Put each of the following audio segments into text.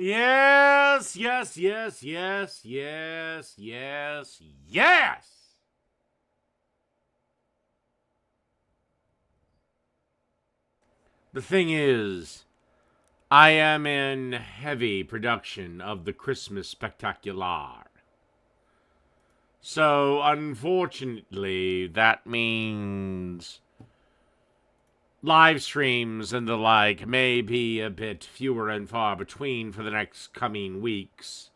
Yes, yes, yes, yes, yes, yes, yes. The thing is, I am in heavy production of the Christmas Spectacular. So, unfortunately, that means live streams and the like may be a bit fewer and far between for the next coming weeks.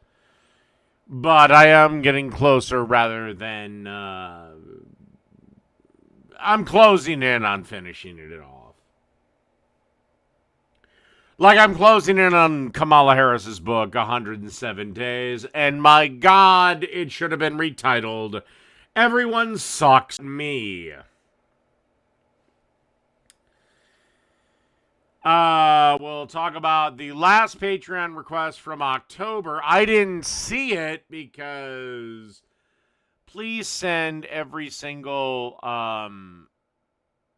But I am getting closer rather than. I'm closing in on finishing it off. Like I'm closing in on Kamala Harris's book, 107 Days, and my God, it should have been retitled Everyone Sucks Me. We'll talk about the last Patreon request from October. I didn't see it because please send every single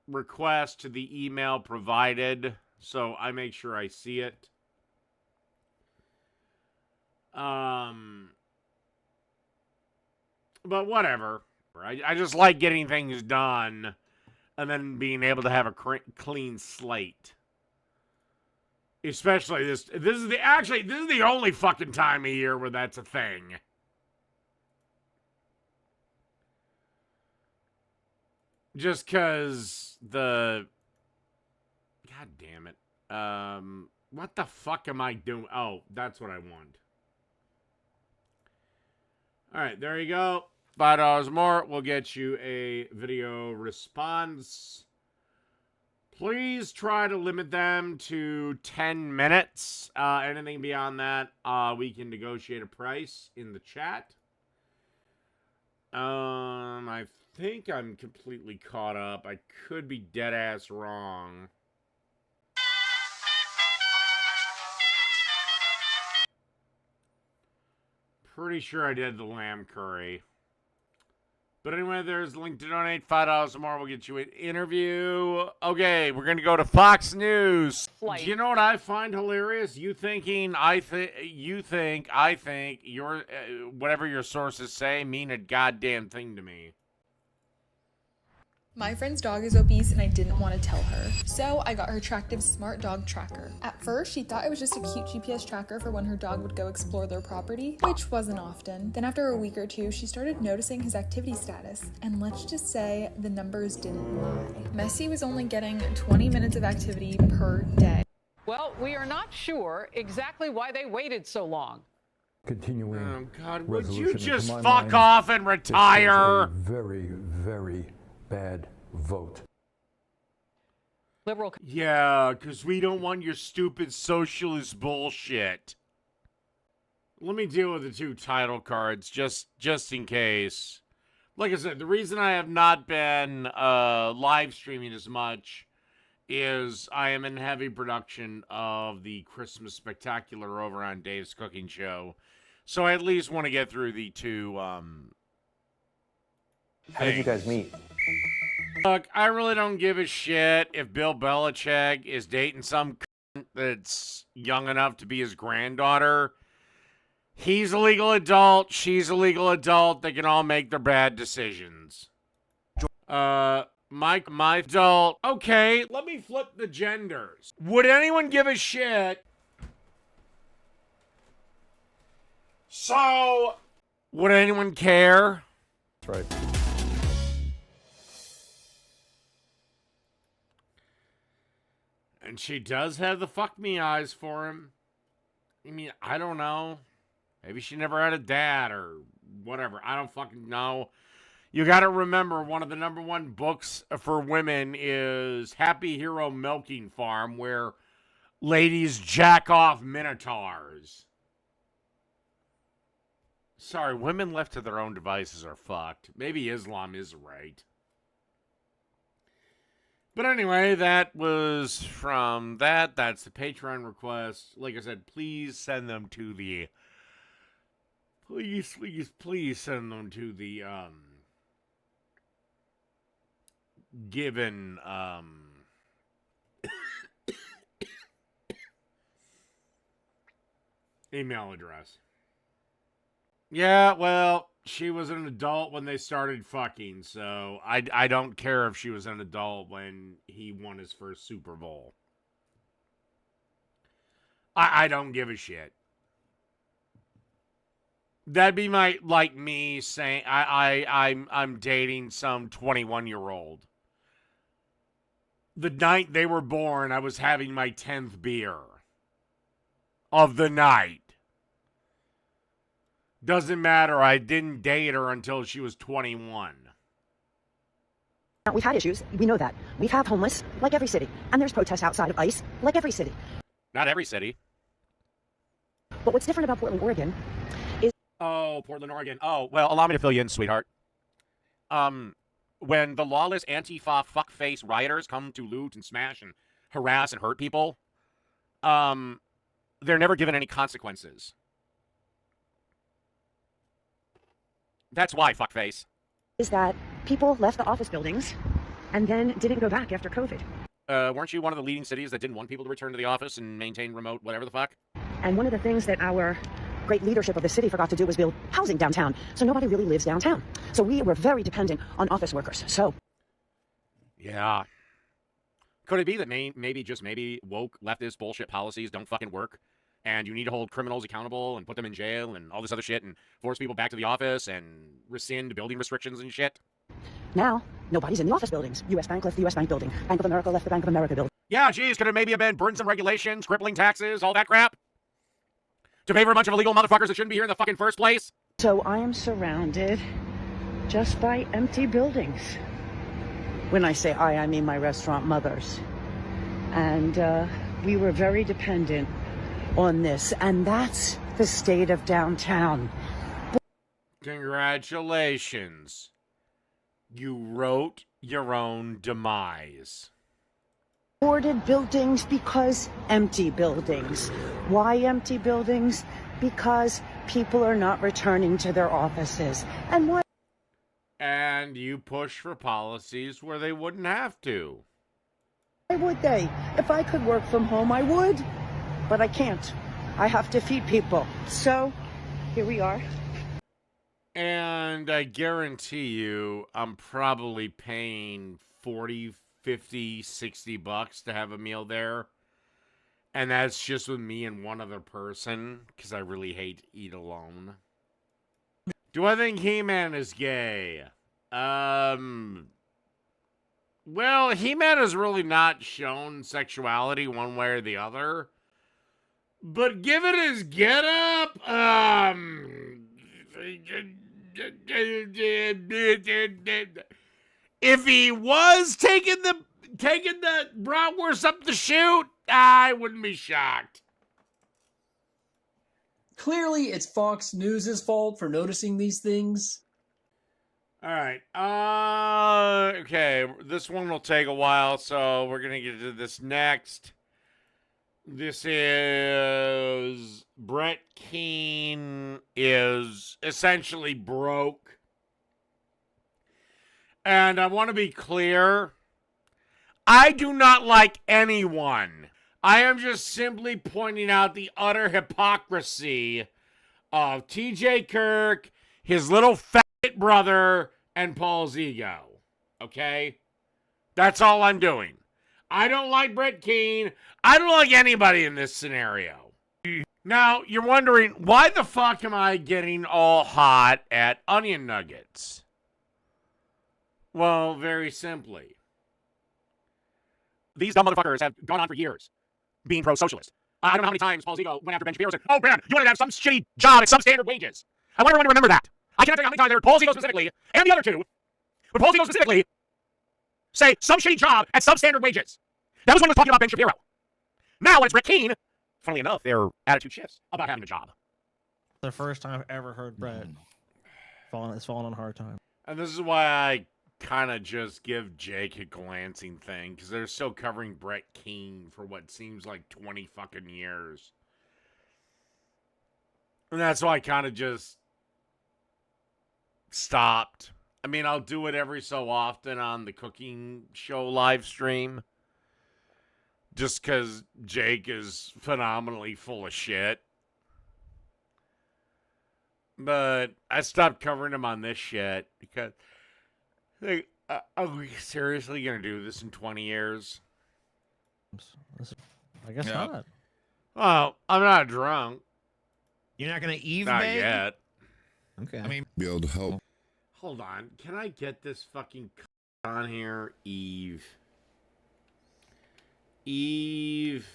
request to the email provided so I make sure I see it. But whatever. I just like getting things done and then being able to have a clean slate. Especially this is the only fucking time of year where that's a thing. Just cuz God damn it. What the fuck am I doing? Oh, that's what I want. All right, there you go. $5 more will get you a video response. Please try to limit them to 10 minutes. Anything beyond that, we can negotiate a price in the chat. I think I'm completely caught up. I could be dead ass wrong. Pretty sure I did the lamb curry. But anyway, there's a link to donate. $5 or more will get you an interview. Okay, we're going to go to Fox News. Do you know what I find hilarious? You think, I think, your whatever your sources say mean a goddamn thing to me. My friend's dog is obese and I didn't want to tell her. So I got her Tractive Smart Dog Tracker. At first, she thought it was just a cute GPS tracker for when her dog would go explore their property, which wasn't often. Then after a week or two, she started noticing his activity status. And let's just say the numbers didn't lie. Messi was only getting 20 minutes of activity per day. Well, we are not sure exactly why they waited so long. Continuing. Oh, God, would you just fuck off and retire? Very, very bad vote. Liberal. Yeah, because we don't want your stupid socialist bullshit. Let me deal with the two title cards just in case. Like I said, the reason I have not been live streaming as much is I am in heavy production of the Christmas Spectacular over on Dave's Cooking Show. So I at least want to get through the two How did you guys meet? Look, I really don't give a shit if Bill Belichick is dating some cunt that's young enough to be his granddaughter. He's a legal adult. She's a legal adult. They can all make their bad decisions. My adult. Okay, let me flip the genders. Would anyone give a shit? So, would anyone care? That's right. And she does have the fuck me eyes for him. I mean, I don't know. Maybe she never had a dad or whatever. I don't fucking know. You got to remember, one of the number one books for women is Happy Hero Milking Farm, where ladies jack off minotaurs. Sorry, women left to their own devices are fucked. Maybe Islam is right. But anyway, that was from that. That's the Patreon request. Like I said, please send them to the... Please send them to the, given, email address. Yeah, well, she was an adult when they started fucking, so I don't care if she was an adult when he won his first Super Bowl. I don't give a shit. That'd be like me saying I'm dating some 21-year-old. The night they were born, I was having my 10th beer of the night. Doesn't matter. I didn't date her until she was 21. Now, we've had issues. We know that. We have homeless, like every city. And there's protests outside of ICE, like every city. Not every city. But what's different about Portland, Oregon is... Oh, Portland, Oregon. Oh, well, allow me to fill you in, sweetheart. When the lawless Antifa fuckface rioters come to loot and smash and harass and hurt people, they're never given any consequences. That's why, fuckface. Is that people left the office buildings and then didn't go back after COVID. Weren't you one of the leading cities that didn't want people to return to the office and maintain remote whatever the fuck? And one of the things that our great leadership of the city forgot to do was build housing downtown. So nobody really lives downtown. So we were very dependent on office workers. So... Yeah. Could it be that maybe woke leftist bullshit policies don't fucking work? And you need to hold criminals accountable and put them in jail and all this other shit and force people back to the office and rescind building restrictions and shit? Now, nobody's in the office buildings. U.S. Bank left the U.S. Bank building. Bank of America left the Bank of America building. Yeah, geez, could it maybe have been burdensome regulations, crippling taxes, all that crap? To favor a bunch of illegal motherfuckers that shouldn't be here in the fucking first place? So I am surrounded just by empty buildings. When I say I mean my restaurant mothers. And we were very dependent on this, and that's the state of downtown. Congratulations. You wrote your own demise. Boarded buildings because empty buildings. Why empty buildings? Because people are not returning to their offices. And what? And you push for policies where they wouldn't have to. Why would they? If I could work from home, I would. But I can't. I have to feed people. So, here we are. And I guarantee you, I'm probably paying 40, 50, 60 bucks to have a meal there. And that's just with me and one other person, because I really hate to eat alone. Do I think He-Man is gay? Well, He-Man has really not shown sexuality one way or the other. But given his getup, if he was taking the bratwurst up the chute, I wouldn't be shocked. Clearly, it's Fox News' fault for noticing these things. All right. Okay. This one will take a while, so we're gonna get to this next. This is Brett Keane is essentially broke. And I want to be clear. I do not like anyone. I am just simply pointing out the utter hypocrisy of TJ Kirk, his little fat brother, and Paul's ego. Okay? That's all I'm doing. I don't like Brett Keane. I don't like anybody in this scenario. Now, you're wondering, why the fuck am I getting all hot at onion nuggets? Well, very simply. These dumb motherfuckers have gone on for years being pro-socialist. I don't know how many times Paul Zigo went after Ben Shapiro and said, oh, man, you want to have some shitty job at substandard wages. I want everyone to remember that. I cannot tell you how many times I heard Paul Zigo specifically, and the other two, but Paul Zigo specifically, say some shitty job at substandard wages. That was when he was talking about Ben Shapiro. Now, when it's Brett Keane, funnily enough, their attitude shifts about having a job. The first time I've ever heard Brett falling on hard time. And this is why I kind of just give Jake a glancing thing, because they're still covering Brett Keane for what seems like 20 fucking years. And that's why I kind of just stopped. I mean, I'll do it every so often on the cooking show live stream. Just because Jake is phenomenally full of shit. But I stopped covering him on this shit because, like, are we seriously gonna do this in 20 years? I guess not. Well, I'm not drunk. You're not gonna Eve Not bag? yet. Okay. I mean, be able to help. Hold on. Can I get this fucking on here? Eve. Eve.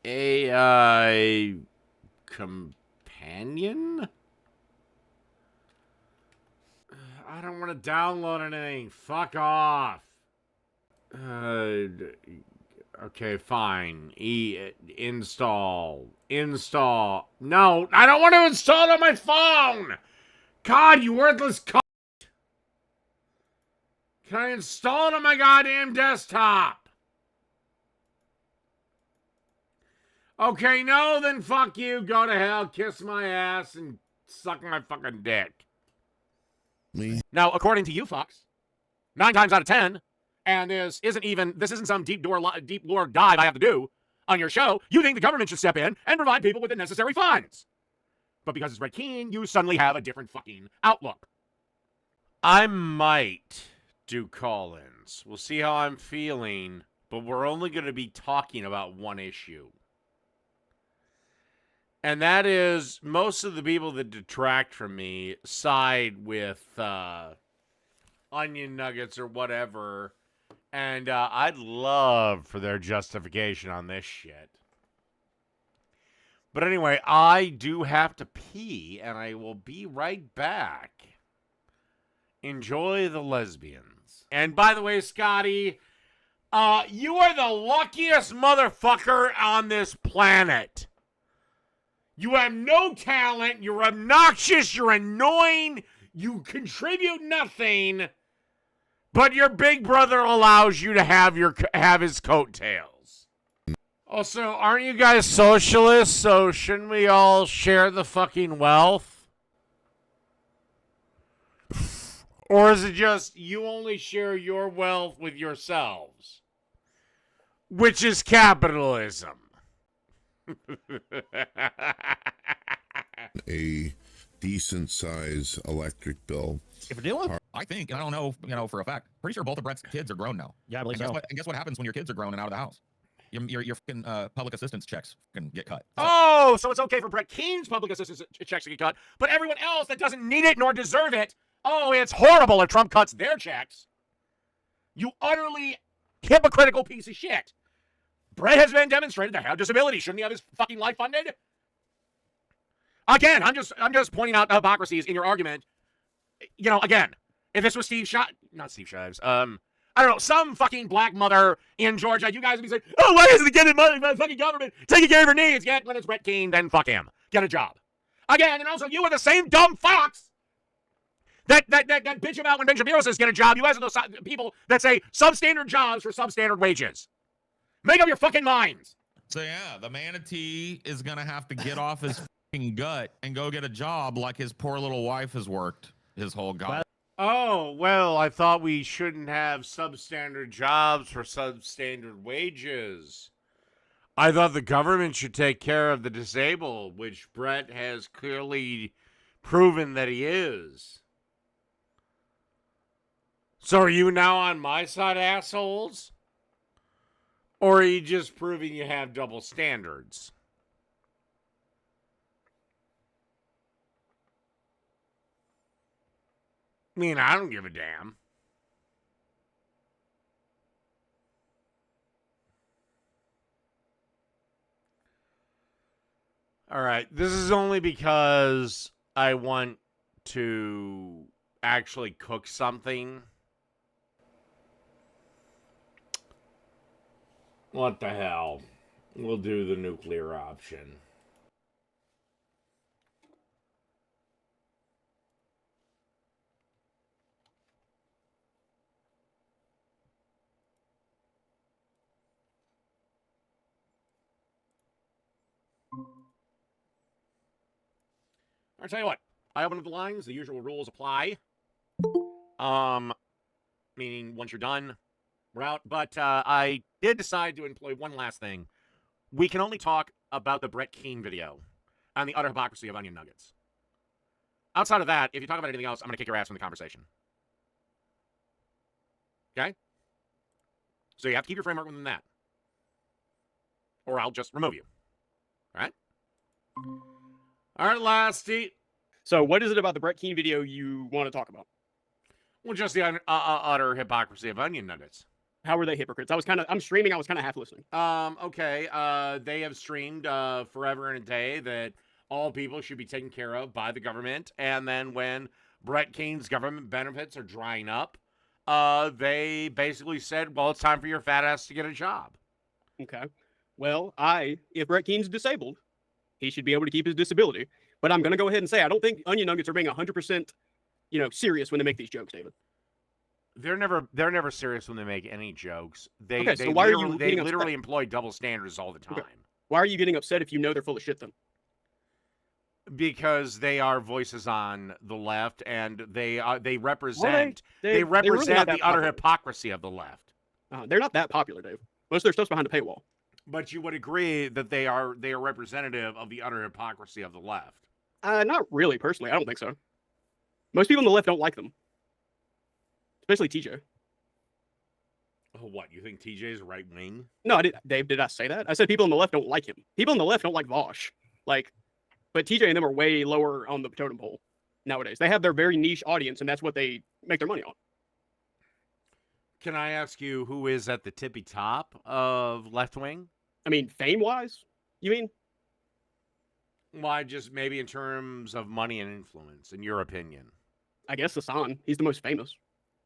AI companion? I don't want to download anything. Fuck off. Okay, fine. Install. Install. No, I don't want to install it on my phone. God, you worthless c***. Can I install it on my goddamn desktop? Okay, no, then fuck you. Go to hell, kiss my ass, and suck my fucking dick. Me. Now, according to you fucks, 9 times out of 10, and this isn't some deep lore dive I have to do on your show, you think the government should step in and provide people with the necessary funds. But because it's Brett Keane, you suddenly have a different fucking outlook. I might do call-ins. We'll see how I'm feeling, but we're only going to be talking about one issue. And that is, most of the people that detract from me side with onion nuggets or whatever, and I'd love for their justification on this shit. But anyway, I do have to pee, and I will be right back. Enjoy the lesbians. And by the way, Scotty, you are the luckiest motherfucker on this planet. You have no talent, you're obnoxious, you're annoying, you contribute nothing, but your big brother allows you to have his coattails. Also, aren't you guys socialists, so shouldn't we all share the fucking wealth? Or is it just you only share your wealth with yourselves? Which is capitalism. A decent size electric bill. If we're dealing with, I think, and I don't know, for a fact, pretty sure both of Brett's kids are grown now. yeah, I believe And so. guess what happens when your kids are grown and out of the house? Your fucking public assistance checks can get cut. Oh, so it's okay for Brett Keane's public assistance checks to get cut, but everyone else that doesn't need it nor deserve it, oh, it's horrible if Trump cuts their checks. You utterly hypocritical piece of shit. Brett has been demonstrated to have disability. Shouldn't he have his fucking life funded? Again, I'm just pointing out the hypocrisies in your argument. You know, again, if this was not Steve Shives, I don't know, some fucking black mother in Georgia, you guys would be saying, oh, why isn't it getting money from the fucking government? Taking care of her needs. Yet when it's Brett Keane, then fuck him. Get a job. Again, and also you are the same dumb fox that bitch about when Ben Shapiro says get a job. You guys are those people that say substandard jobs for substandard wages. Make up your fucking minds. So yeah, the manatee is gonna have to get off his fucking gut and go get a job like his poor little wife has worked his whole god. Oh, well, I thought we shouldn't have substandard jobs for substandard wages. I thought the government should take care of the disabled, which Brett has clearly proven that he is. So are you now on my side, assholes? Or are you just proving you have double standards? I mean, I don't give a damn. All right, this is only because I want to actually cook something. What the hell? We'll do the nuclear option. I'll tell you what. I open up the lines. The usual rules apply. Meaning once you're done, we're out. But I did decide to employ one last thing. We can only talk about the Brett Keane video and the utter hypocrisy of onion nuggets. Outside of that, if you talk about anything else, I'm going to kick your ass from the conversation. Okay? So you have to keep your framework within that. Or I'll just remove you. All right? All right, Lasty. So what is it about the Brett Keane video you want to talk about? Well, just the utter hypocrisy of Onion Nuggets. How were they hypocrites? I'm streaming. I was kind of half listening. Okay. They have streamed forever and a day that all people should be taken care of by the government. And then when Brett Keane's government benefits are drying up, they basically said, well, it's time for your fat ass to get a job. Okay. Well, if Brett Keane's disabled, he should be able to keep his disability. But I'm going to go ahead and say I don't think Onion Nuggets are being 100%, serious when they make these jokes, David. They're never serious when they make any jokes. They why are you they getting literally upset? employ double standards all the time. Okay. Why are you getting upset if you know they're full of shit then? Because they are voices on the left, and they represent They're really not that the utter popular. hypocrisy of the left. They're not that popular, Dave. Most of their stuff's behind a paywall. But you would agree that they are representative of the utter hypocrisy of the left. Not really, personally. I don't think so. Most people on the left don't like them. Especially TJ. Oh, what? You think TJ is right wing? No, Dave, did I say that? I said people on the left don't like him. People on the left don't like Vosh. But TJ and them are way lower on the totem pole nowadays. They have their very niche audience, and that's what they make their money on. Can I ask you who is at the tippy top of left wing? I mean, fame-wise, you mean? Why, just maybe in terms of money and influence, in your opinion? I guess Hassan. He's the most famous.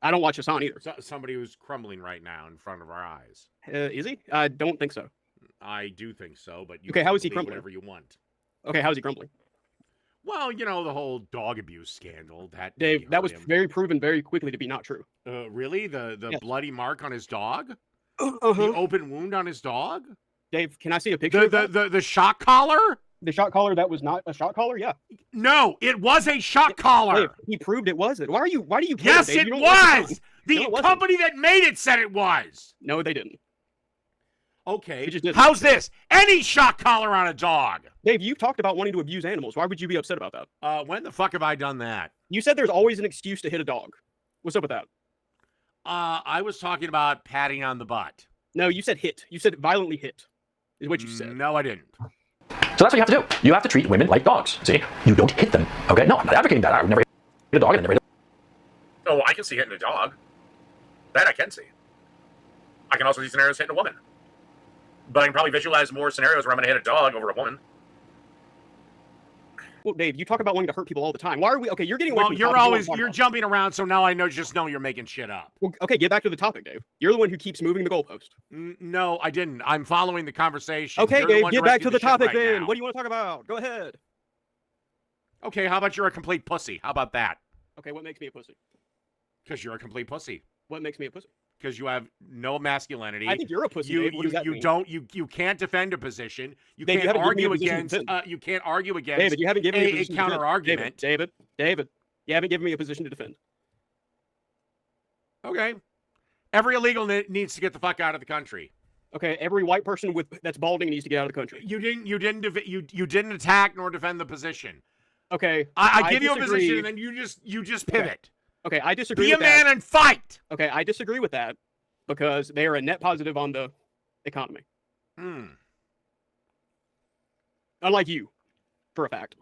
I don't watch Hassan either. Somebody who's crumbling right now in front of our eyes. Is he? I don't think so. I do think so, but you Okay, how is he can believe crumbling? whatever you want. Okay, how's he crumbling? Well, the whole dog abuse scandal. That Dave, that hurt was him. very proven very quickly to be not true. Really? The Yes. bloody mark on his dog? Uh-huh. The open wound on his dog? Dave, can I see a picture of that? The shock collar? The shot collar that was not a shot collar? Yeah. No, it was a shock collar. Dave, he proved it wasn't. Why do you care, Yes, Dave? it You don't like was. Hassan. The No, it wasn't. company that made it said it was. No, they didn't. Okay. It just didn't. How's this? Any shock collar on a dog. Dave, you've talked about wanting to abuse animals. Why would you be upset about that? When the fuck have I done that? You said there's always an excuse to hit a dog. What's up with that? I was talking about patting on the butt. No, you said hit. You said violently hit, is what you said. No, I didn't. So that's what you have to do. You have to treat women like dogs. See? You don't hit them. Okay? No, I'm not advocating that. I would never hit a dog. I never hit Oh, I can see hitting a dog. That I can see. I can also see scenarios hitting a woman. But I can probably visualize more scenarios where I'm going to hit a dog over a woman. Well, Dave, you talk about wanting to hurt people all the time. Why are we? Okay, you're getting away Well, from the you're topic you wanna always talk you're about. jumping around, so now I just know you're making shit up. Well, okay, get back to the topic, Dave. You're the one who keeps moving the goalpost. No, I didn't. I'm following the conversation. Okay, You're the Dave, one get back directing to the shit topic right then. now. What do you want to talk about? Go ahead. Okay, how about you're a complete pussy? How about that? Okay, what makes me a pussy? Because you're a complete pussy. What makes me a pussy? Because you have no masculinity. I think you're a pussy, You Dave. What does that mean? you can't defend a position. You Dave, you can't haven't given me a argue position to against. defend. You can't argue against. David, you haven't given me a a position to defend. counter argument. David, you haven't given me a position to defend. Okay. Every illegal needs to get the fuck out of the country. Okay, every white person that's balding needs to get out of the country. You didn't attack nor defend the position. Okay, I give you a disagree. position and then you just pivot. Okay, I disagree Be a with that. man and fight. Okay, I disagree with that because they are a net positive on the economy. Unlike you, for a fact.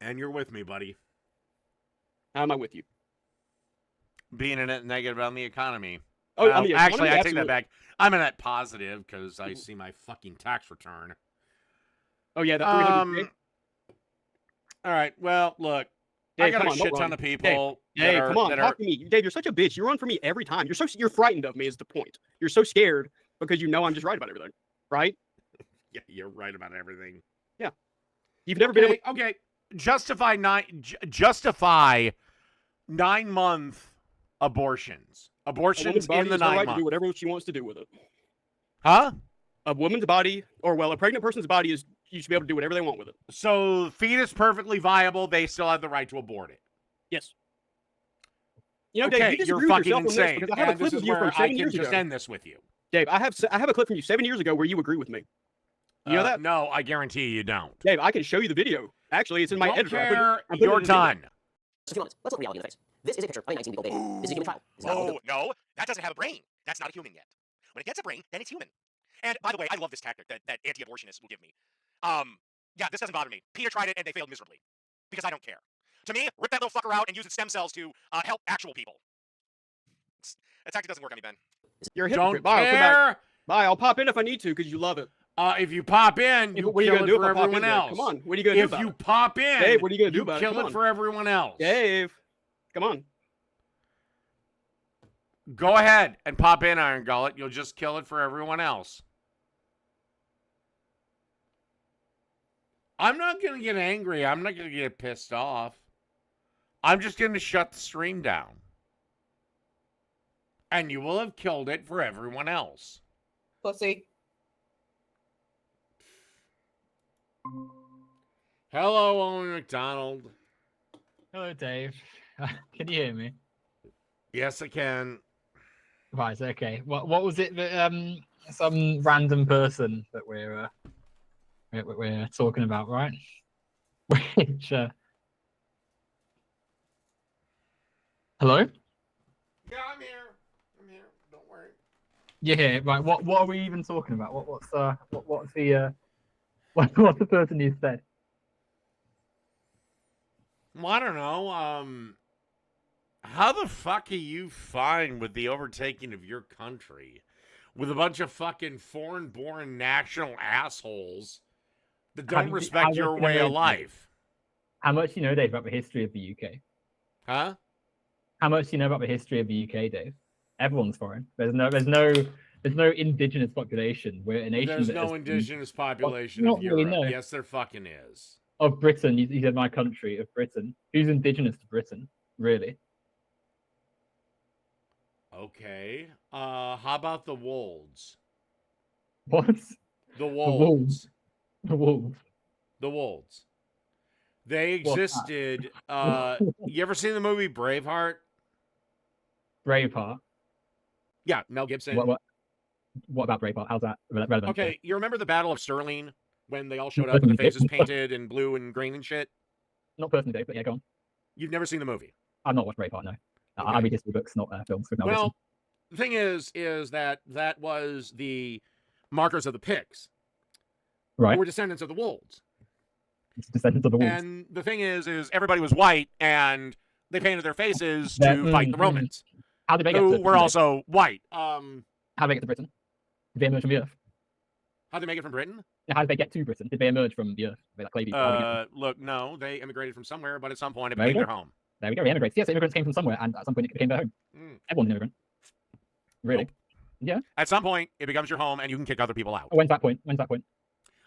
And you're with me, buddy. How am I with you? Being a net negative on the economy. Oh, I mean, actually, I take that absolutely. back. I'm a net positive because I see my fucking tax return. Oh yeah, that 300. All right. Well, look, Dave, I got come a on, don't shit ton run. of people. Dave, come on, that talk to me. Dave, you're such a bitch. You run for me every time. You're frightened of me. Is the point? You're so scared because you know I'm just right about everything, right? Yeah, you're right about everything. Yeah. You've never been able. Okay. Justify 9-month abortions. A Abortions woman's body in the is her 9 right to do months. whatever she wants to do with it. Huh? A woman's body, or well, a pregnant person's body is you should be able to do whatever they want with it. So fetus perfectly viable. They still have the right to abort it. Yes. You know, Okay, Dave, you you're disagree with fucking yourself on this insane. because I have a And clip this of is you where from I 7 can years just ago. end this with you. Dave, I have a clip from you 7 years ago where you agree with me. You know that? No, I guarantee you don't. Dave, I can show you the video. Actually, it's in my Don't editor. care. I'm putting You're it in the video. done. Just a few moments. Let's look reality in the face. This is a picture of a 19 week old baby. This is a human child. This is not a Oh, no, that doesn't have a brain. That's not a human yet. When it gets a brain, then it's human. And by the way, I love this tactic that anti-abortionists will give me. Yeah, this doesn't bother me. Peter tried it and they failed miserably because I don't care. To me, rip that little fucker out and use its stem cells to help actual people. That tactic doesn't work on me, Ben. You're a Don't hypocrite. Bye, I'll come care. back. Bye, I'll pop in if I need to because you love it. If you pop in, you What are you kill gonna it do for if I pop in everyone there? else. Come on, what are you gonna do If about you it? pop in, Dave, what are you gonna do about it? kill Come it on. for everyone else. Dave, come on. Go ahead and pop in, Iron Gullet. You'll just kill it for everyone else. I'm not going to get angry. I'm not going to get pissed off. I'm just going to shut the stream down. And you will have killed it for everyone else. Pussy. Hello, Owen McDonald. Hello, Dave. Can you hear me? Yes, I can. Right, okay. What was it that some random person that we're talking about, right? Which hello? Yeah, I'm here. I'm here. Don't worry. Yeah, right. What are we even talking about? What's the what's the person you said? Well, I don't know. How the fuck are you fine with the overtaking of your country with a bunch of fucking foreign-born national assholes that don't respect your way of life? How much do you know, Dave, about the history of the UK? Huh? How much do you know about the history of the UK, Dave? Everyone's foreign. There's no indigenous population. We're a nation. There's that no has- indigenous population Not of really, Europe. no. Yes, there fucking is. Of Britain, you said my country, of Britain. Who's indigenous to Britain, really? Okay. How about the Wolves? What? The Wolves. Wolves. The Wolves. The Wolves. They What's that? existed. You ever seen the movie Braveheart? Braveheart. Yeah, Mel Gibson. What about Braveheart? How's that relevant? Okay, you remember the Battle of Stirling when they all showed up with their faces painted in blue and green and shit? Not personally, Dave, but yeah, go on. You've never seen the movie? I've not watched Braveheart, no. I read history books, not films. With Mel Gibson. Well, the thing is that was the markers of the Picts. Right. Who were descendants of the Wolves. It's descendants of the Wolves. And the thing is everybody was white, and they painted their faces to fight the Romans. How did they get who to were Britain? also white. How did they get to Britain? Did they emerge from the earth? How'd they make it from Britain? How did they get to Britain? Did they emerge from the earth? They like clay people? How did they get to- Look, no, they immigrated from somewhere, but at some point it There we became go. their home. There we go. Immigrants. Yes, immigrants came from somewhere, and at some point it became their home. Everyone's an immigrant. Really? Nope. Yeah. At some point, it becomes your home, and you can kick other people out. When's that point? When's that point?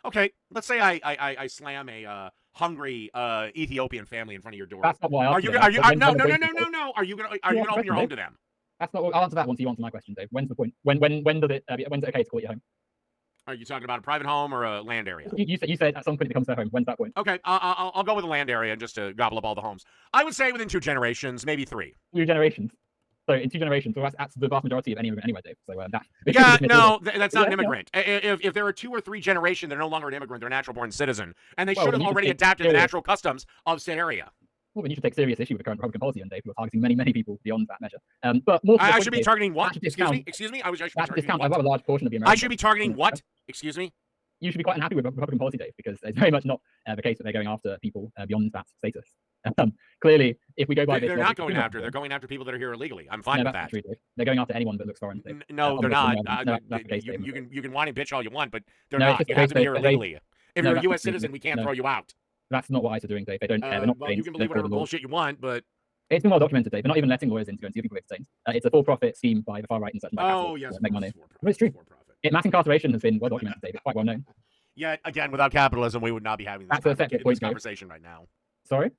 Okay, let's say I slam a hungry Ethiopian family in front of your door. That's not what I Are asked you? you Are you? about. No, When's no, the no, point? no, no, no. Are you gonna You open asked your the home question, to them? That's not. I'll answer that once you answer my question, Dave. When's the point? When does it? When's it okay to call it your home? Are you talking about a private home or a land area? You said at some point it becomes their home. When's that point? Okay, I'll go with a land area just to gobble up all the homes. I would say within 2 generations, maybe 3. 2 generations. So in 2 generations, so that's the vast majority of any immigrant anyway, Dave. So that. Yeah, no, that's not an Yeah, immigrant. If there are 2 or 3 generations, they're no longer an immigrant. They're a natural-born citizen, and they Well, should then have you already should take adapted to the serious- natural customs of said area. Well, then you should take serious issue with the current Republican policy, and Dave, who are targeting many people beyond that measure. But more to the I point, should be Dave, targeting what? that should Excuse me. discount- Excuse me. I should be that should targeting discount what? a rather large portion of the American. I should be targeting what? Excuse me. You should be quite unhappy with Republican policy, Dave, because it's very much not the case that they're going after people beyond that status. Clearly, if we go by this, They're not logic, going after. They're going after people that are here illegally. I'm fine No, with that's that. not true, Dave. They're going after anyone that looks foreign. Dave. No, they're Obviously, not. no, that's the case, Dave. You can whine and bitch all you want, but they're No, it's not. just You the have case, to be here Dave, that they- illegally. If No, you're a that's U.S. not true, citizen, we can't no. throw you out. That's not what ICE are doing, Dave. They're not Well, you trained, can they're believe whatever for the law. bullshit you want, but It's been well documented, Dave. They're not even letting lawyers in to go and see people detained. It's a for-profit scheme by the far right and such. Oh, yes, make money. of course, But it's true. Mass incarceration has been well documented, Dave. It's quite well known. yet again, without capitalism, we would not be having this, That's a separate point, Dave. conversation right now. Sorry?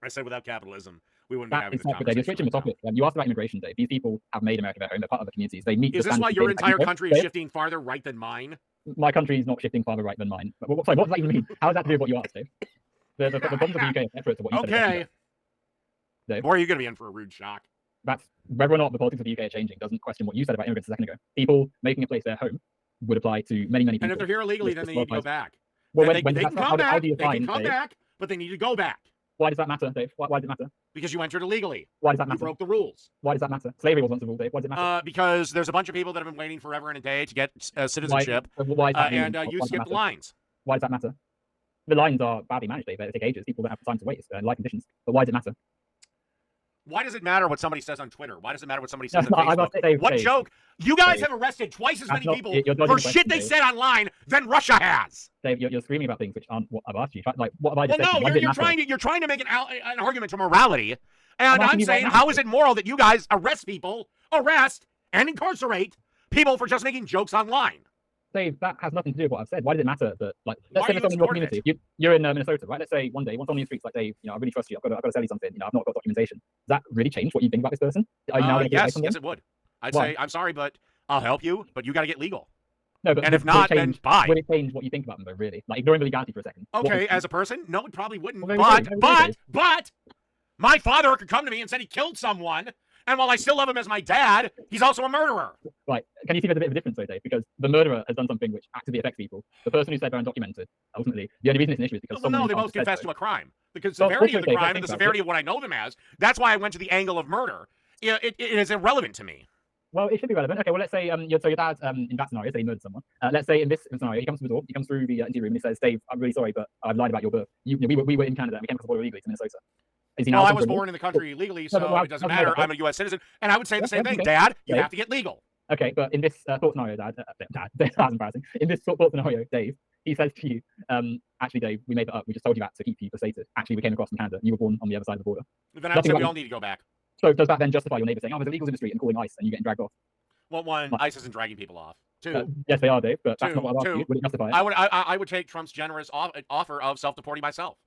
I said without capitalism, we wouldn't be That having is this separate, Dave. You're switching conversation. the topic. You asked about immigration, Dave. These people have made America their home. They're part of the communities. They meet. Is the this why standards your of entire Dave. country is Dave, shifting farther right than mine? My country is not shifting farther right than mine. Sorry, what does that even mean? How does that do with what you asked, Dave? The problems of the UK are separate to what you said. Okay. Dave. Or are you going to be in for a rude shock? That's whether or not the politics of the UK are changing doesn't question what you said about immigrants a second ago. People making a place their home would apply to many people. And if they're here illegally, then they need to go back. Well, They can come back. They can come back, but they need to go back. Why does that matter, Dave? Why does it matter? Because you entered illegally. Why does that You matter? broke the rules. Why does that matter? Slavery was once a rule, Dave. Why does it matter? Because there's a bunch of people that have been waiting forever and a day to get citizenship, Why is that and why you does that skipped matter? lines. Why does that matter? The lines are badly managed, Dave. They take ages. People don't have time to wait. Life conditions. But why does it matter? Why does it matter what somebody says on Twitter? Why does it matter what somebody says No, on I must Facebook? say, Dave, What Dave, joke? You guys Dave. have arrested twice as That's many not- people you're dodging for the shit question, they Dave. said online than Russia has. Dave, you're screaming about things which aren't what I've asked you. Like, what have I Well, just said? to no, you? Why does it matter? you're trying to make an argument to morality, and asking I'm you right saying, now. how is it moral that you guys arrest and incarcerate people for just making jokes online? Dave, that has nothing to do with what I've said. Why does it matter that, like, let's Why say are you there's someone in your supporting community. You're in Minnesota, right? Let's say one day, once on the streets, like, Dave, I really trust you. I've got to sell you something. I've not got documentation. Does that really change what you think about this person? Are you now going to Yes, it would. I'd Why? say, I'm sorry, but I'll help you, but you got to get legal. No, but And if would it not, then change- bye. Would it change what you think about them, though, really? Like, ignoring the legality for a second. What Okay, would- as a person, no, it probably wouldn't. Well, there we go, But my father could come to me and said he killed someone, and while I still love him as my dad, he's also a murderer. Right. Can you see there's a bit of a difference, though, Dave? Because the murderer has done something which actively affects people. The person who said they're undocumented, ultimately, the only reason it's an issue is because Well, someone no, who they can't both said confessed so. to a crime. The Well, severity of the okay, crime but and the think about severity it. of what I know them as, that's why I went to the angle of murder. It is irrelevant to me. Well, it should be relevant. Okay, well, let's say your dad, in that scenario, say he murdered someone. Let's say in this scenario, he comes to the door, he comes through the interview room, and he says, "Dave, I'm really sorry, but I've lied about your birth. We were in Canada, and we came across the border illegally to Minnesota." Is he now Well, I a was criminal? born in the country illegally, No, so but it doesn't okay, matter. okay. I'm a U.S. citizen, and I would say the same Okay, thing. okay. Dad, you Dave? have to get legal. Okay, but in this thought scenario, that's embarrassing. In this thought scenario, Dave, he says to you, actually, Dave, we made that up. We just told you that to keep you sated. Actually, we came across from Canada. You were born on the other side of the border. Then I would say we all need to go back. So does that then justify your neighbor saying, "Oh, there's illegals in the street," and calling ICE and you getting dragged off? Well, one, ICE isn't dragging people off. Two, Yes, they are, Dave, but that's not what I'm asking two, you. Would it justify it? I would take Trump's generous offer of self-deporting myself.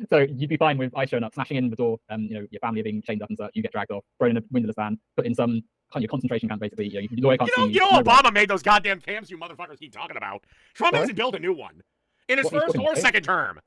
So you'd be fine with ICE showing up, smashing in the door, your family being chained up and such, you get dragged off, thrown in a windowless van, put in some kind of concentration camp, basically. Your lawyer can't see You know, no Obama made those goddamn camps you motherfuckers keep talking about. Trump Sorry? hasn't built a new one in his What are you first talking or about, second term.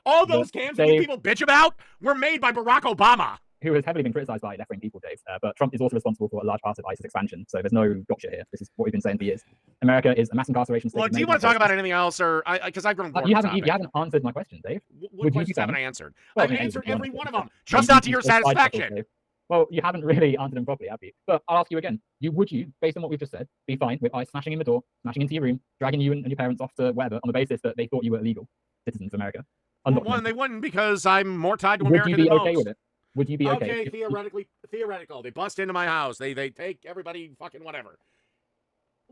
All those camps that you people bitch about were made by Barack Obama. who has heavily been criticized by left-wing people, Dave. But Trump is also responsible for a large part of ISIS expansion, so there's no gotcha here. This is what we've been saying for years. America is a mass incarceration state. Look, do you want to talk about anything else, or because I've grown bored you of the haven't topic. answered my question, Dave. What questions haven't I answered? Well, I've I mean, answered you every haven't. one of them, Well, just not to your just side satisfaction. chuckles, Dave. Well, you haven't really answered them properly, have you? But I'll ask you again. Would you, based on what we've just said, be fine with ICE smashing in the door, smashing into your room, dragging you and your parents off to wherever on the basis that they thought you were illegal citizens of America? Well, one, they wouldn't because I'm more tied to Would America you be than okay most. with it? Would you be okay? Okay, theoretical. They bust into my house. They take everybody, fucking whatever.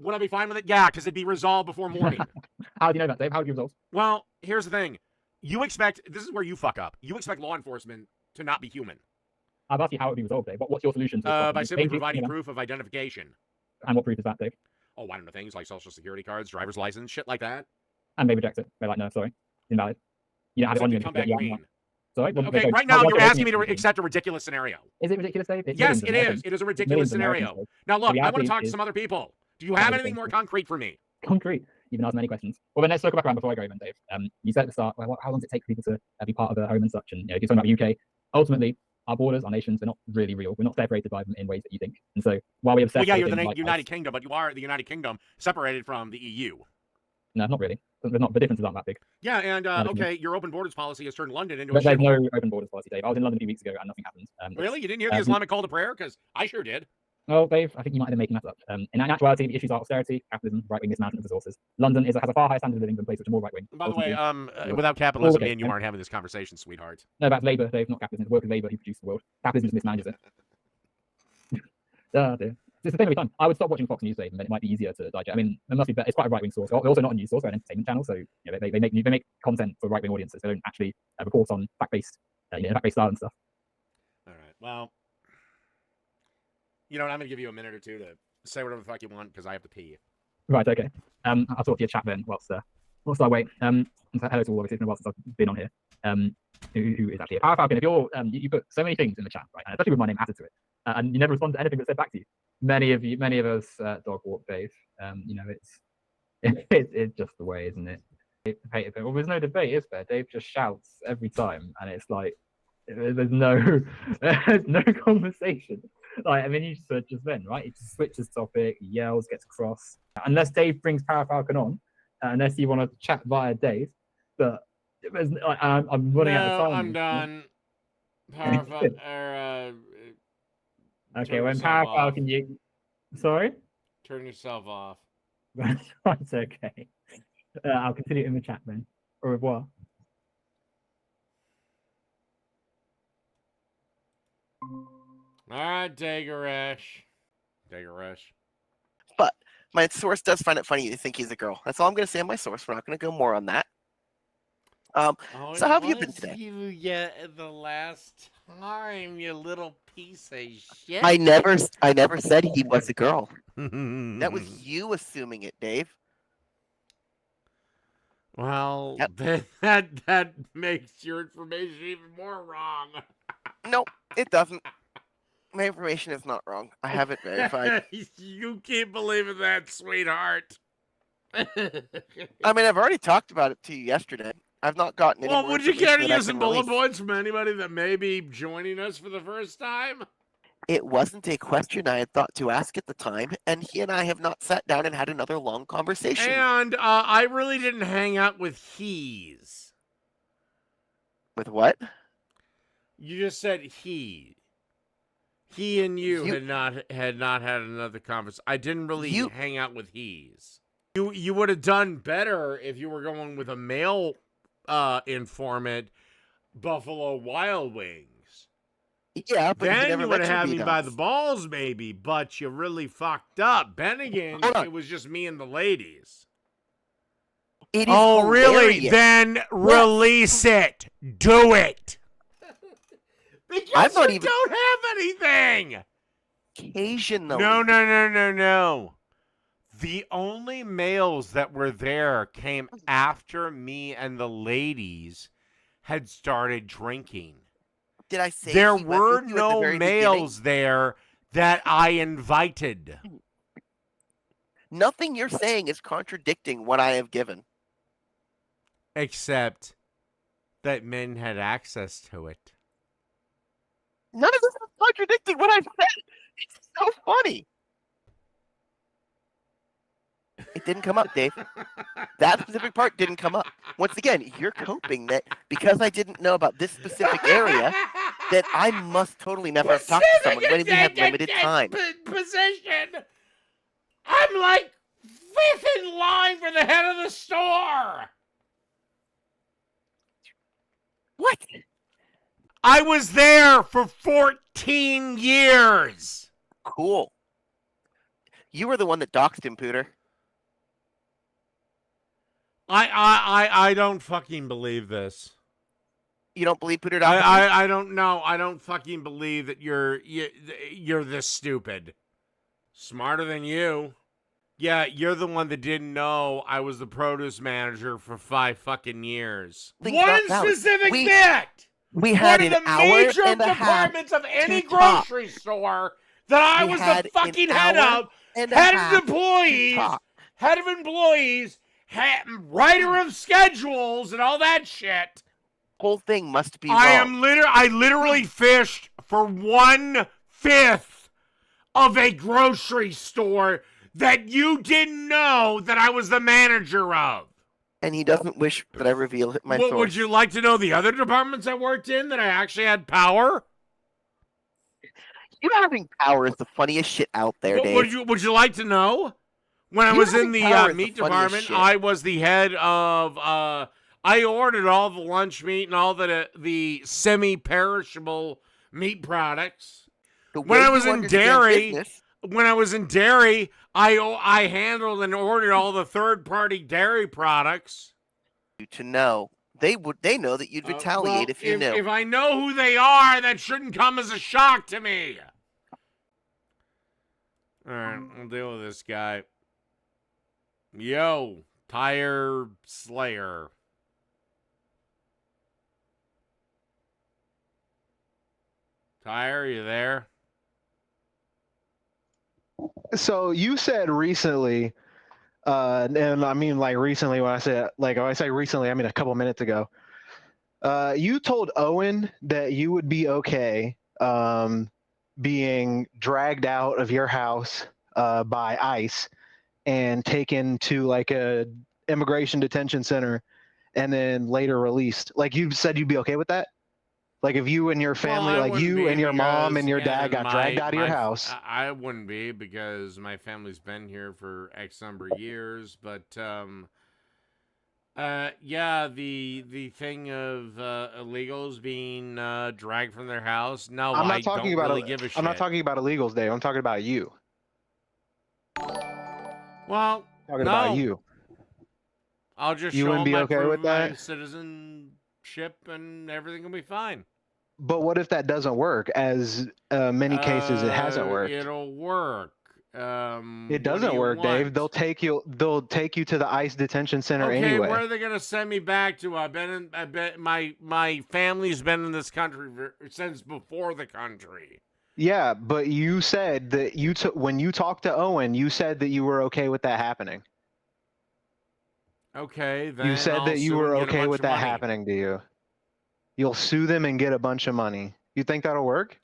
Would I be fine with it? Yeah, because it'd be resolved before morning. How do you know that, Dave? How do you resolve? Well, here's the thing. You expect, this is where you fuck up. You expect law enforcement to not be human. I've asked you how it would be resolved, Dave. What's your solution to this problem? By simply Basically, providing proof of identification. And what proof is that, Dave? Oh, I don't know, things like social security cards, driver's license, shit like that. And they reject it. They're like, no, sorry, invalid. You don't have it So on you you. come back Yeah, green. Sorry? Well, Okay, so right now how- you're how- asking me to accept a ridiculous scenario. Is it ridiculous, Dave? It's Yes, millions of it is. Americans. It is a ridiculous Millions of Americans, scenario. Dave. Now, look, The I want to reality talk to is- some other people. Do you have anything more concrete for me? Concrete. You've been asked many questions. Well, then let's circle back around before I go even, Dave. You said at the start, well, how long does it take for people to be part of a home and such? And you're talking about the UK. Ultimately, our borders, our nations, they're not really real. We're not separated by them in ways that you think. And so while we obsess Well, yeah, over you're the things like United Kingdom, but you are the United Kingdom separated from the EU. No, not really. There's not. The differences aren't that big. Yeah, and No, okay, your open borders policy has turned London into a But there's shithole. no open borders policy, Dave. I was in London a few weeks ago and nothing happened. Really? You didn't hear the Islamic call to prayer? Because I sure did. Well, Dave, I think you might have been making that up. In actuality, the issues are austerity, capitalism, right-wing mismanagement of resources. London has a far higher standard of living than places which are more right-wing. By the way, Ultimately, without capitalism, okay, me and you aren't having this conversation, sweetheart. No, that's labour, Dave, not capitalism. It's workers' labour who produce the world. Capitalism just mismanages it. Oh, dear. It's the thing every time. I would stop watching Fox News, Dave, and then it might be easier to digest. I mean, it must be better. It's quite a right-wing source. They're also not a news source, they're an entertainment channel, so they make content for right-wing audiences. They don't actually report on fact-based style and stuff. All right. Well, you know what? I'm going to give you a minute or two to say whatever the fuck you want because I have to pee. Right, okay. I'll talk to your chat then whilst I wait. And so hello to all, obviously, it's been a while since I've been on here. Who is actually here. Power Falcon, if you're, you put so many things in the chat, right, and especially with my name added to it, and you never respond to anything that's said back to you. Many of us dog walk Dave. It's just the way, isn't it? Well, there's no debate, is there? Dave just shouts every time, and it's like there's no conversation. Like, and then you just then, right? It just switches topic, yells, gets cross. Unless Dave brings Power Falcon on, unless you want to chat via Dave, but I'm running out of time. I'm done. Power Falcon. Okay, when Power Falcon, you. Sorry? Turn yourself off. That's okay. I'll continue in the chat then. Au revoir. All right, Dagaresh. Dagaresh. But my source does find it funny you think he's a girl. That's all I'm going to say on my source. We're not going to go more on that. So how have you been today? Yeah, the last time, you little piece of shit. I never said he was a girl. That was you assuming it, Dave. Well, that makes your information even more wrong. No, it doesn't. My information is not wrong. I have it verified. You keep believing that, sweetheart. I mean, I've already talked about it to you yesterday. I've not gotten any. Well, more would you care to information that I use some can bullet release. points from anybody that may be joining us for the first time? It wasn't a question I had thought to ask at the time, and he and I have not sat down and had another long conversation. And I really didn't hang out with he's. With what? You just said he. He and you had not had another conversation. I didn't really hang out with he's. You would have done better if you were going with a male informant, Buffalo Wild Wings. Yeah, but then never you would have had mentioned me by the balls, maybe. But you really fucked up. Bennigan, it was just me and the ladies. It is really? hilarious. Then release it. Do it. Because you don't have anything. Occasionally. No. The only males that were there came after me and the ladies had started drinking. Did I say there he went were with you at the no very males there that I invited? Nothing you're saying is contradicting what I have given. Except that men had access to it. None of this is contradicting what I've said. It's so funny. It didn't come up, Dave. That specific part didn't come up. Once again, you're coping that because I didn't know about this specific area, that I must totally never have talked to someone when we have limited time. Position. I'm like fifth in line for the head of the store. What? I was there for 14 years. Cool. You were the one that doxed him, Pooter. I don't fucking believe this. You don't believe Pooter doxed him? I don't know. I don't fucking believe that you're this stupid. Smarter than you. Yeah, you're the one that didn't know I was the produce manager for 5 fucking years. One specific bit. We had one of the an major hour and a half departments of any to talk. grocery store that I We was had the fucking an head hour of, and a head half of employees, writer of schedules, and all that shit. Whole thing must be wrong. I literally fished for 1/5 of a grocery store that you didn't know that I was the manager of. And he doesn't wish that I reveal my Well, source. would you like to know the other departments I worked in that I actually had power? You having power is the funniest shit out there, Well, Dave. would you like to know? When I You was in having power is the the meat funniest department, shit. I was the head of. I ordered all the lunch meat and all the semi-perishable meat products. When I was in dairy, I handled and ordered all the third-party dairy products. To know they know that you'd retaliate if you knew. If I know who they are, that shouldn't come as a shock to me. All right, I'll deal with this guy. Yo, Tire Slayer. Tire, you there? So you said recently, and I mean like recently when I say recently, I mean a couple minutes ago. You told Owen that you would be okay being dragged out of your house by ICE and taken to like a immigration detention center and then later released. Like you said, you'd be okay with that? Like if you and your family, like you and your mom and your dad got dragged out of your house. I wouldn't be, because my family's been here for X number of years. But yeah, the thing of illegals being dragged from their house. No, I'm not I talking don't about really give a shit. I'm not talking about illegals, Dave. I'm talking about you. Well, I'm talking about you. I'll just You show wouldn't be my okay proof with of my that? citizenship, and everything will be fine. But what if that doesn't work? As many cases, it hasn't worked. It'll work. It What do doesn't you work, Dave. want? They'll take you to the ICE detention center Okay, anyway. where are they gonna send me back to? I bet my family's been in this country since before the country. Yeah, but you said that when you talked to Owen, you said that you were okay with that happening. Okay, then You said I'll that you sue were and get a okay bunch with of that money. happening to you. You'll sue them and get a bunch of money. You think that'll work?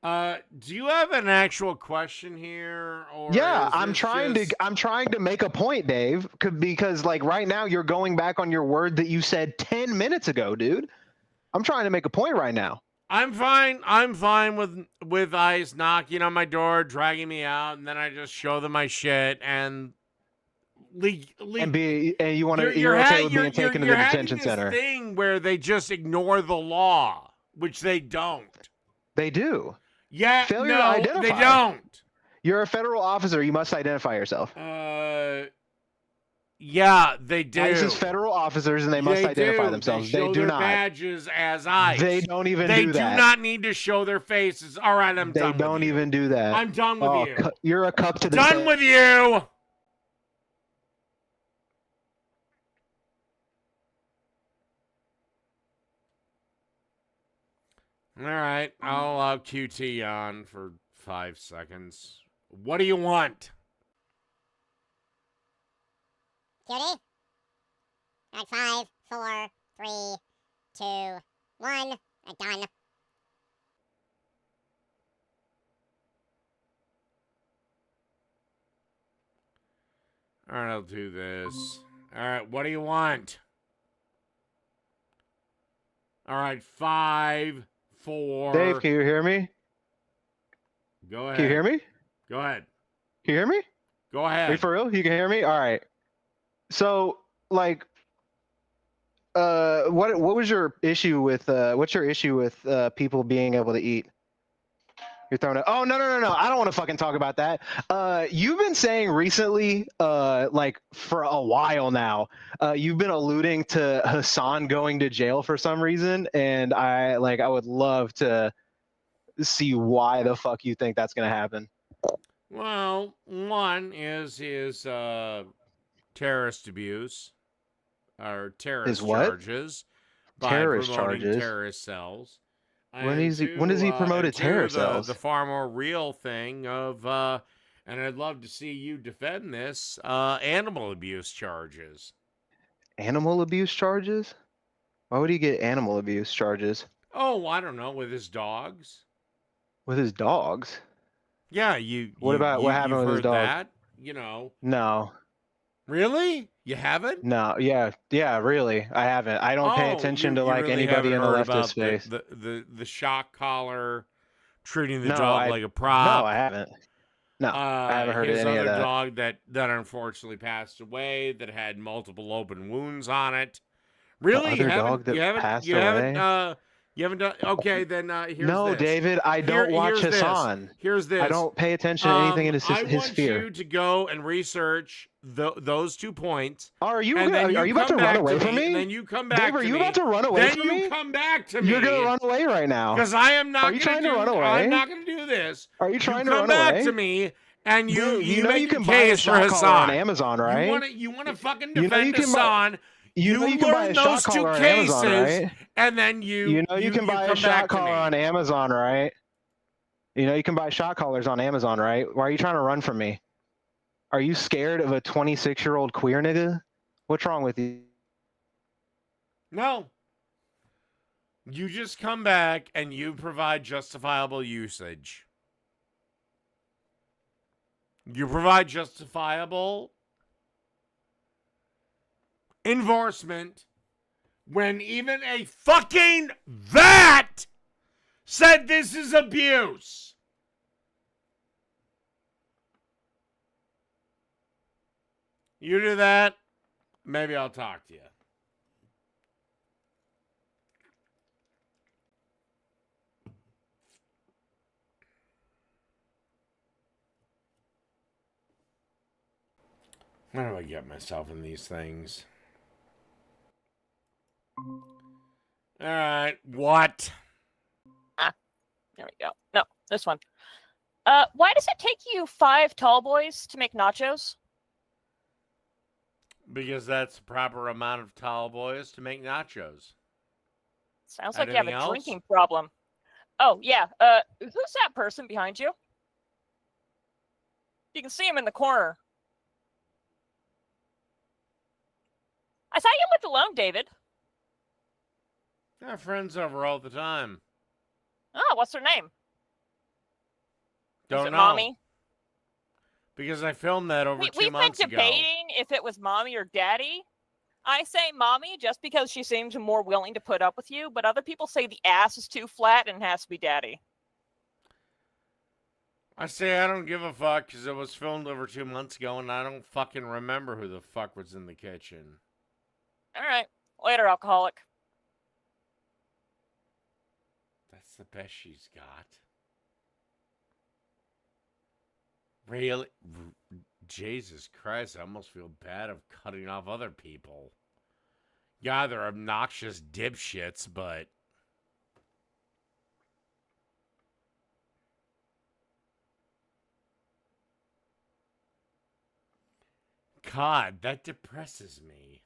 Do you have an actual question here, or Yeah, is I'm this trying just... to make a point, Dave, because like right now you're going back on your word that you said 10 minutes ago, dude. I'm trying to make a point right now. I'm fine. I'm fine with ICE knocking on my door, dragging me out, and then I just show them my shit and And you want to you're okay with being taken to the detention center. Thing where they just ignore the law, which they don't. They do. Yeah, Failure to no, identify. they don't. You're a federal officer. You must identify yourself. Yeah, they do. ICE is federal officers, and they must identify themselves. They They show do their not. badges as ICE. They don't even They do that. do not need to show their faces. All right, I'm They done. don't with you. even do that. I'm done with you. You're a cup to the Done with you. All right, I'll allow QT on for 5 seconds. What do you want? Cutie? All right, 5, 4, 3, 2, 1, done. All right, I'll do this. All right, what do you want? All right, 5, 4. Dave, can you hear me? Go ahead. Can you hear me? Go ahead. Can you hear me? Go ahead. Are you for real? You can hear me? All right. So, like, what was your issue with what's your issue with people being able to eat? You're throwing it. Oh no. I don't want to fucking talk about that. You've been saying recently, like for a while now, you've been alluding to Hassan going to jail for some reason, and I would love to see why the fuck you think that's gonna happen. Well, one is his terrorist abuse or terrorist His what? charges by Terrorist promoting charges? terrorist cells. When does he promote and terrorist cells? The far more real thing of, and I'd love to see you defend this, animal abuse charges. Animal abuse charges? Why would he get animal abuse charges? Oh, I don't know, with his dogs. With his dogs? Yeah, What happened you've with his heard dog? that? You know. No. Really? You haven't? No, yeah, really. I haven't. I don't pay attention to like really anybody in haven't the heard about leftist space. The shock collar, treating the No, dog like a prop. No, I haven't. No, I haven't heard his any of other that. dog that unfortunately passed away, that had multiple open wounds on it. Really? other dog that passed away? You haven't done. Okay, then here's No, this. David, I don't watch here's this. Hassan. Here's this. I don't pay attention to anything in his I want sphere. you to go and research those 2 points. Are you and then are you about to come run back away from me? And then you come back Dave, to are you me. about to run away then from me? you come back to me. You're gonna run away right now. Because I am not. Are you trying to run away? I'm not going to do this. Are you trying to come run back away? to me, and you know make you can a buy a case for shot collar on Hassan. Amazon, right? You want to fucking You know defend you can buy- Hassan. You know you can buy learn a shot those 2 collar on cases, Amazon, right? and then you can buy a come shot back to collar me. on Amazon, right? You know you can buy shot collars on Amazon, right? Why are you trying to run from me? Are you scared of a 26-year-old queer nigga? What's wrong with you? No. You just come back and you provide justifiable usage. You provide justifiable enforcement when even a fucking vet said this is abuse. You do that, maybe I'll talk to you. How do I get myself in these things? Alright, what? Ah, there we go. No, this one. Why does it take you 5 tall boys to make nachos? Because that's the proper amount of tall boys to make nachos. Sounds like you have Anything a else? drinking problem. Oh, yeah. Who's that person behind you? You can see him in the corner. I thought you lived alone, David. I have friends over all the time. Oh, what's her name? Don't Is it know. Mommy? Because I filmed that over 2 We've been months ago. debating if it was Mommy or Daddy. I say Mommy just because she seems more willing to put up with you, but other people say the ass is too flat and has to be Daddy. I say I don't give a fuck because it was filmed over 2 months ago and I don't fucking remember who the fuck was in the kitchen. All right. Later, alcoholic. That's the best she's got. Really? Jesus Christ, I almost feel bad of cutting off other people. Yeah, they're obnoxious dipshits, but... God, that depresses me.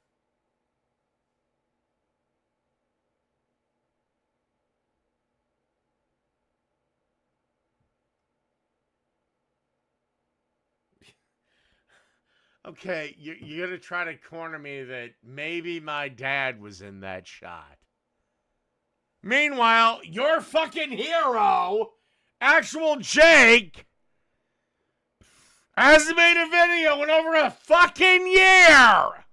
Okay, you're going to try to corner me that maybe my dad was in that shot. Meanwhile, your fucking hero, Actual Jake, hasn't made a video in over a fucking year!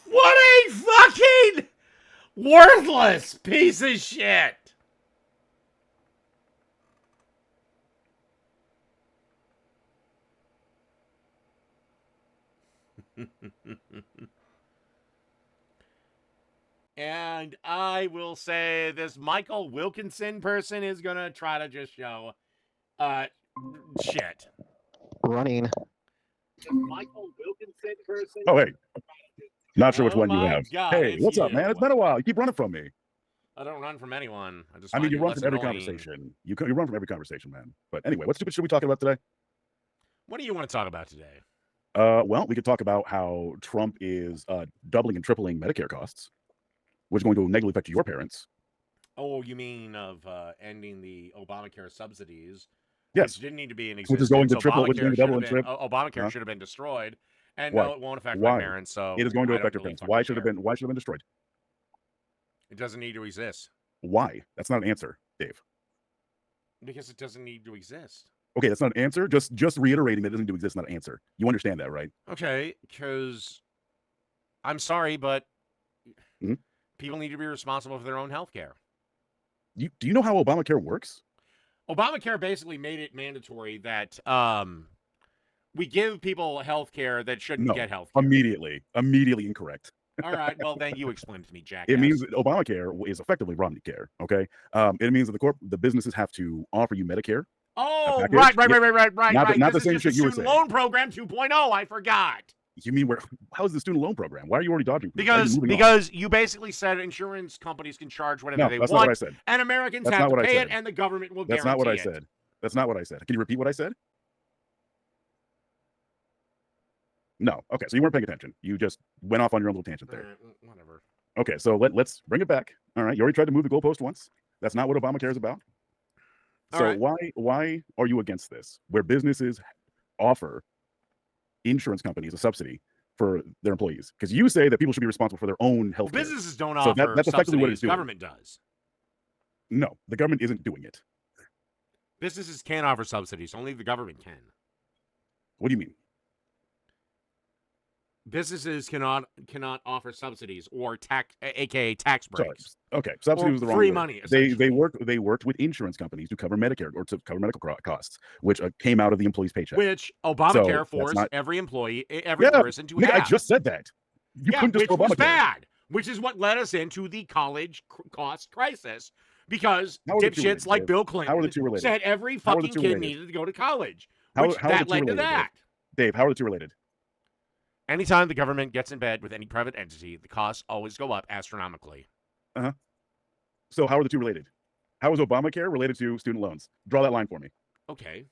What a fucking worthless piece of shit! And I will say this Michael Wilkinson person is gonna try to just show shit. Running. This Michael Wilkinson person. Oh, hey. Not sure which Oh one you my have. God, Hey, it's what's up, you. man? It's been a while. You keep running from me. I don't run from anyone. I just I mean, find you it run less from every annoying. conversation. You run from every conversation, man. But anyway, what stupid shit are we talking about today? What do you want to talk about today? Well, we could talk about how Trump is doubling and tripling Medicare costs, which is going to negatively affect your parents. Oh, you mean of ending the Obamacare subsidies? Yes. Which didn't need to be in Which existence. is going to triple, which is going to double and Obamacare Huh? should have been destroyed, and Why? no, it won't affect Why? my parents. So it is going to I don't affect your really parents. fucking Why should have care. been? Why should have been destroyed? It doesn't need to exist Why? That's not an answer, Dave. because it doesn't need to exist. Okay, that's not an answer. Just reiterating that it doesn't need to exist, not an answer. You understand that, right? Okay, because I'm sorry, but Mhm. people need to be responsible for their own health care. Do you know how Obamacare works? Obamacare basically made it mandatory that we give people health care that shouldn't No, get health care. immediately incorrect. All right, well then you explain it to me, Jack. It means that Obamacare is effectively Romney care. Okay, it means that the businesses have to offer you Medicare. Oh, package. right. Not Right. the This same is shit just you a were student saying. loan program 2.0. I forgot. You mean how is the student loan program? Why are you already dodging? Why are you moving on? Because you basically said insurance companies can charge whatever No, they that's want, not what I said. and Americans That's have not to what I pay it, said. and the government will That's guarantee not what I it. said. That's not what I said. Can you repeat what I said? No. Okay, so you weren't paying attention. You just went off on your own little tangent there. Whatever. Okay, so let's bring it back. All right, you already tried to move the goalpost once. That's not what Obamacare is about. All So right. why are you against this? Where businesses offer insurance companies a subsidy for their employees, because you say that people should be responsible for their own health care. Businesses don't So offer that's effectively what it's subsidies. doing. Government does. No, the government isn't doing it. Businesses can't offer subsidies. Only the government can. What do you mean? Businesses cannot offer subsidies or aka tax Sorry. breaks. Okay, subsidy Or was the wrong free word. money, They worked with insurance companies to cover Medicare or to cover medical costs, which came out of the employee's paycheck. Which So Obamacare that's forced not- every employee, every Yeah, person to nigga, have. I just said that. You yeah, couldn't just which go was Obamacare. bad. Which is what led us into the college cost crisis. Because How are the two dipshits related, like Dave? Bill How are Clinton the two related? said every How are the fucking two kid related? needed to go to college. How Which are the that two led to related, that. Dave, how are the two related? Anytime the government gets in bed with any private entity, the costs always go up astronomically. Uh-huh. So how are the two related? How is Obamacare related to student loans? Draw that line for me. Okay.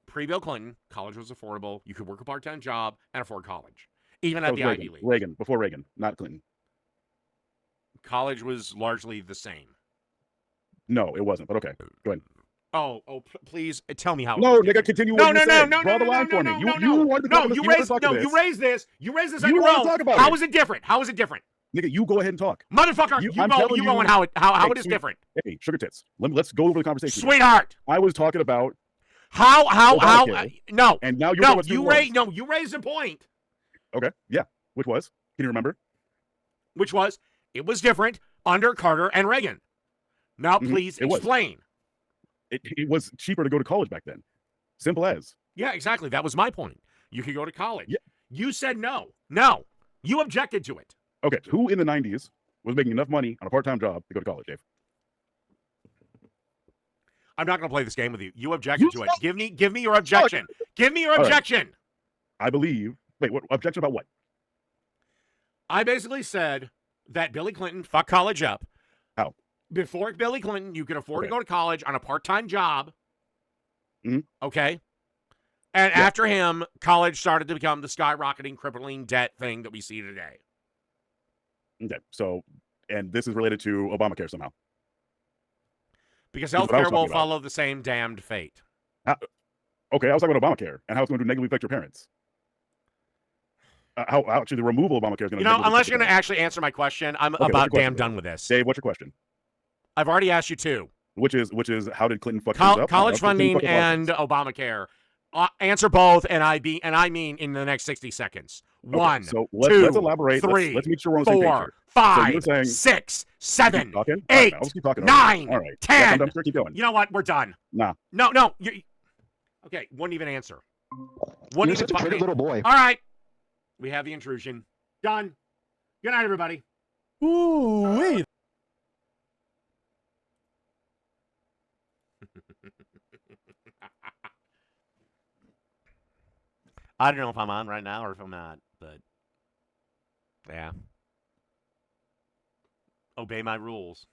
Pre-Bill Clinton, college was affordable. You could work a part-time job and afford college, even That at was the Reagan. Ivy League. Reagan, before Reagan, not Clinton. College was largely the same. No, it wasn't. But okay, go ahead. Please tell me how. No, it was nigga, different. continue No, what no, you no, said. no, Draw no, the no, line no, for me. no, You no, wanted to no. talk about this. You You wanted to raised talk no. about You this. raised this. You raised this. On You your wanted own. to talk about How it. is it different? How is it different? Nigga, you go ahead and talk. Motherfucker, you I'm go. telling You go on how Hey, it is sweet- different. Hey, sugar tits. Let's go over the conversation. Sweetheart. I was talking about How Obamacare, no. and now you're No, going to you raised a point. Okay, yeah. Which was? Can you remember? Which was it was different under Carter and Reagan. Now Mhm, please it was. explain. It was cheaper to go to college back then. Simple as. Yeah, exactly. That was my point. You could go to college. Yeah. You said no. No. You objected to it. Okay, who in the 90s was making enough money on a part-time job to go to college, Dave? I'm not going to play this game with you. You objected to it. Give me your objection. Give me your All right. objection. I believe. Wait, what objection about what? I basically said that Billy Clinton fucked college up. How? Before Billy Clinton, you could afford to Okay. go to college on a part-time job. Mhm. Okay? And Yeah. after him, college started to become the skyrocketing, crippling debt thing that we see today. Okay, so, and this is related to Obamacare somehow. Because This is what I was healthcare will talking about. follow the same damned fate. Okay, I was talking about Obamacare and how it's going to negatively affect your parents. How actually the removal of Obamacare is going to. You know, unless you're going to actually answer my question, I'm Okay, what's about your question, damn Dave? done with this. Dave, what's your question? I've already asked you two. Which is how did Clinton fuck things up? College How did Clinton funding fuck up and Obamacare. Answer both, and I mean in the next 60 seconds. Okay, One, so two, let's elaborate. three, Let's make sure we're on the same page four, here. So five, you're saying, 6, keep 7, talking? All right, 8, I'll just keep talking. 9, All right. Yeah, 10. I'm sure keep going. You know what? We're done. Nah. No. Okay, wouldn't even answer. You're such a pretty little boy. All right. We have the intrusion. Done. Good night, everybody. Ooh, wait. I don't know if I'm on right now or if I'm not, but yeah. Obey my rules.